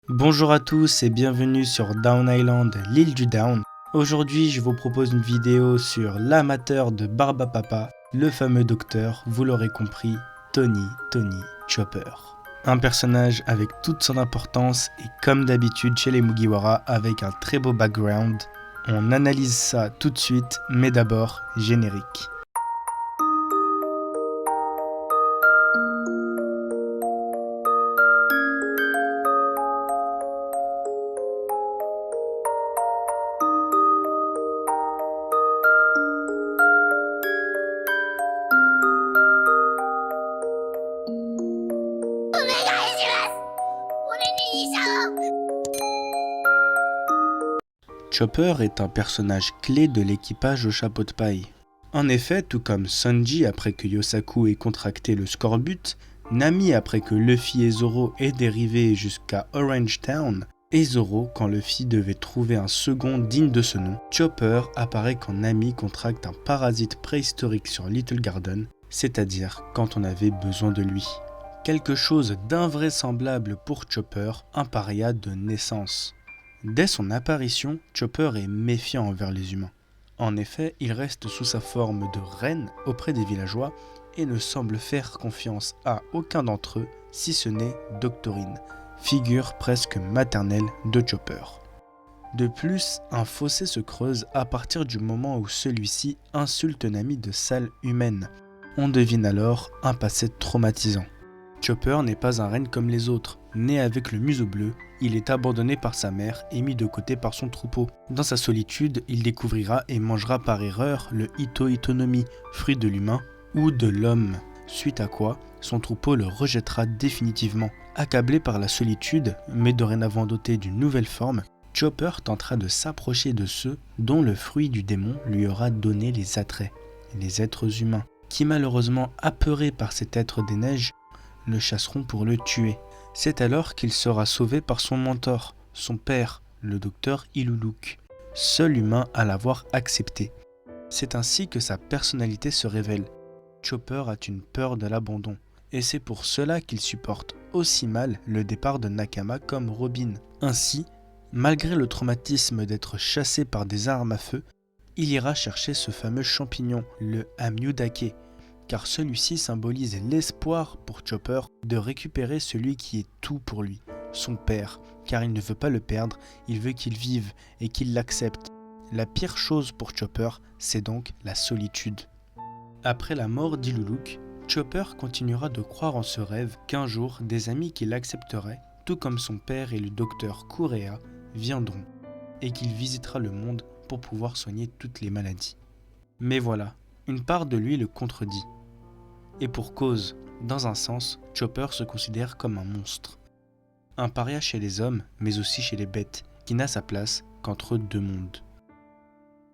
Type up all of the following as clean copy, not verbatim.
Bonjour à tous et bienvenue sur Down Island, l'île du Down. Aujourd'hui, je vous propose une vidéo sur l'amateur de barbe à papa, le fameux docteur, vous l'aurez compris, Tony Chopper. Un personnage avec toute son importance et comme d'habitude chez les Mugiwara avec un très beau background. On analyse ça tout de suite, mais d'abord, générique. Chopper est un personnage clé de l'équipage au chapeau de paille. En effet, tout comme Sanji après que Yosaku ait contracté le scorbut, Nami après que Luffy et Zoro aient dérivé jusqu'à Orange Town, et Zoro quand Luffy devait trouver un second digne de ce nom, Chopper apparaît quand Nami contracte un parasite préhistorique sur Little Garden, c'est-à-dire quand on avait besoin de lui. Quelque chose d'invraisemblable pour Chopper, un paria de naissance. Dès son apparition, Chopper est méfiant envers les humains. En effet, il reste sous sa forme de reine auprès des villageois et ne semble faire confiance à aucun d'entre eux, si ce n'est Doctorine, figure presque maternelle de Chopper. De plus, un fossé se creuse à partir du moment où celui-ci insulte Nami de sale humaine. On devine alors un passé traumatisant. Chopper n'est pas un renne comme les autres. Né avec le museau bleu, il est abandonné par sa mère et mis de côté par son troupeau. Dans sa solitude, il découvrira et mangera par erreur le Ito-Itonomi, fruit de l'humain ou de l'homme, suite à quoi son troupeau le rejettera définitivement. Accablé par la solitude, mais dorénavant doté d'une nouvelle forme, Chopper tentera de s'approcher de ceux dont le fruit du démon lui aura donné les attraits, les êtres humains, qui malheureusement apeurés par cet être des neiges, le chasseront pour le tuer. C'est alors qu'il sera sauvé par son mentor, son père, le docteur Iluluk, seul humain à l'avoir accepté. C'est ainsi que sa personnalité se révèle. Chopper a une peur de l'abandon, et c'est pour cela qu'il supporte aussi mal le départ de Nakama comme Robin. Ainsi, malgré le traumatisme d'être chassé par des armes à feu, il ira chercher ce fameux champignon, le Amyudake, car celui-ci symbolise l'espoir pour Chopper de récupérer celui qui est tout pour lui, son père, car il ne veut pas le perdre, il veut qu'il vive et qu'il l'accepte. La pire chose pour Chopper, c'est donc la solitude. Après la mort d'Iluluk, Chopper continuera de croire en ce rêve qu'un jour, des amis qui l'accepteraient, tout comme son père et le docteur Kurea, viendront, et qu'il visitera le monde pour pouvoir soigner toutes les maladies. Mais voilà, une part de lui le contredit. Et pour cause, dans un sens, Chopper se considère comme un monstre. Un paria chez les hommes, mais aussi chez les bêtes, qui n'a sa place qu'entre deux mondes.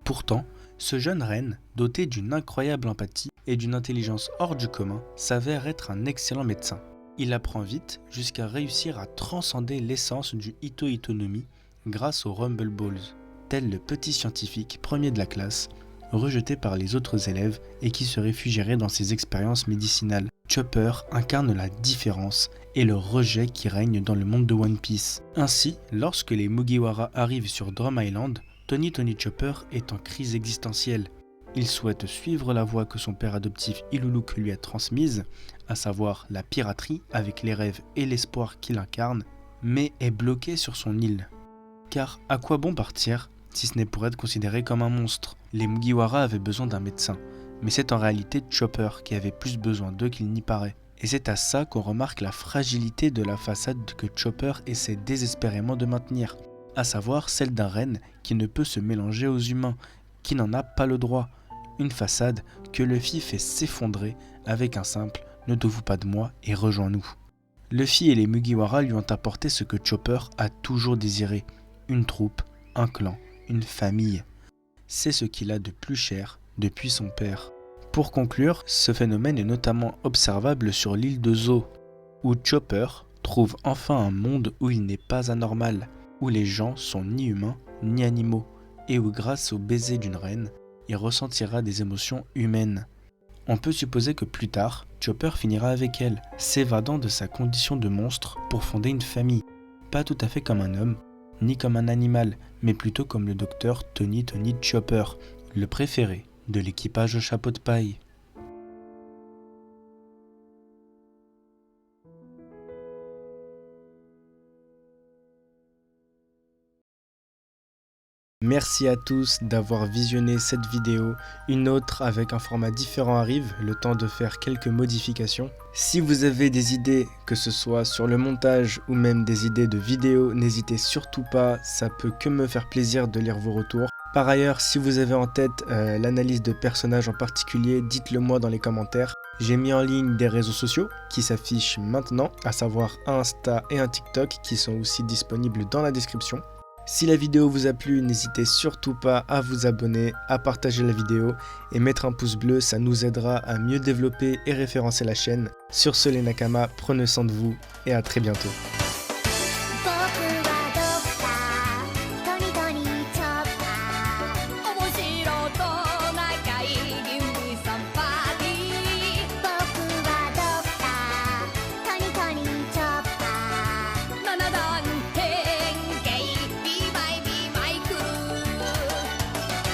Pourtant, ce jeune renne, doté d'une incroyable empathie et d'une intelligence hors du commun, s'avère être un excellent médecin. Il apprend vite jusqu'à réussir à transcender l'essence du Ito-Itonomi grâce aux Rumble Balls, tel le petit scientifique premier de la classe, rejeté par les autres élèves et qui se réfugierait dans ses expériences médicinales. Chopper incarne la différence et le rejet qui règne dans le monde de One Piece. Ainsi, lorsque les Mugiwara arrivent sur Drum Island, Tony Chopper est en crise existentielle. Il souhaite suivre la voie que son père adoptif Iluluk lui a transmise, à savoir la piraterie avec les rêves et l'espoir qu'il incarne, mais est bloqué sur son île. Car à quoi bon partir si ce n'est pour être considéré comme un monstre? Les Mugiwara avaient besoin d'un médecin, mais c'est en réalité Chopper qui avait plus besoin d'eux qu'il n'y paraît. Et c'est à ça qu'on remarque la fragilité de la façade que Chopper essaie désespérément de maintenir, à savoir celle d'un renne qui ne peut se mélanger aux humains, qui n'en a pas le droit. Une façade que Luffy fait s'effondrer avec un simple « Ne te fous pas de moi et rejoins-nous ». Luffy et les Mugiwara lui ont apporté ce que Chopper a toujours désiré, une troupe, un clan, une famille. C'est ce qu'il a de plus cher depuis son père. Pour conclure, ce phénomène est notamment observable sur l'île de Zo, où Chopper trouve enfin un monde où il n'est pas anormal, où les gens sont ni humains ni animaux, et où grâce au baiser d'une reine, il ressentira des émotions humaines. On peut supposer que plus tard, Chopper finira avec elle, s'évadant de sa condition de monstre pour fonder une famille. pas tout à fait comme un homme, ni comme un animal, mais plutôt comme le docteur Tony Chopper, le préféré de l'équipage au chapeau de paille. Merci à tous d'avoir visionné cette vidéo. Une autre avec un format différent arrive, le temps de faire quelques modifications. Si vous avez des idées, que ce soit sur le montage ou même des idées de vidéos, n'hésitez surtout pas, ça peut que me faire plaisir de lire vos retours. Par ailleurs, si vous avez en tête l'analyse de personnages en particulier, dites-le moi dans les commentaires. J'ai mis en ligne des réseaux sociaux qui s'affichent maintenant, à savoir un Insta et un TikTok qui sont aussi disponibles dans la description. Si la vidéo vous a plu, n'hésitez surtout pas à vous abonner, à partager la vidéo et mettre un pouce bleu, ça nous aidera à mieux développer et référencer la chaîne. Sur ce les Nakama, prenez soin de vous et à très bientôt.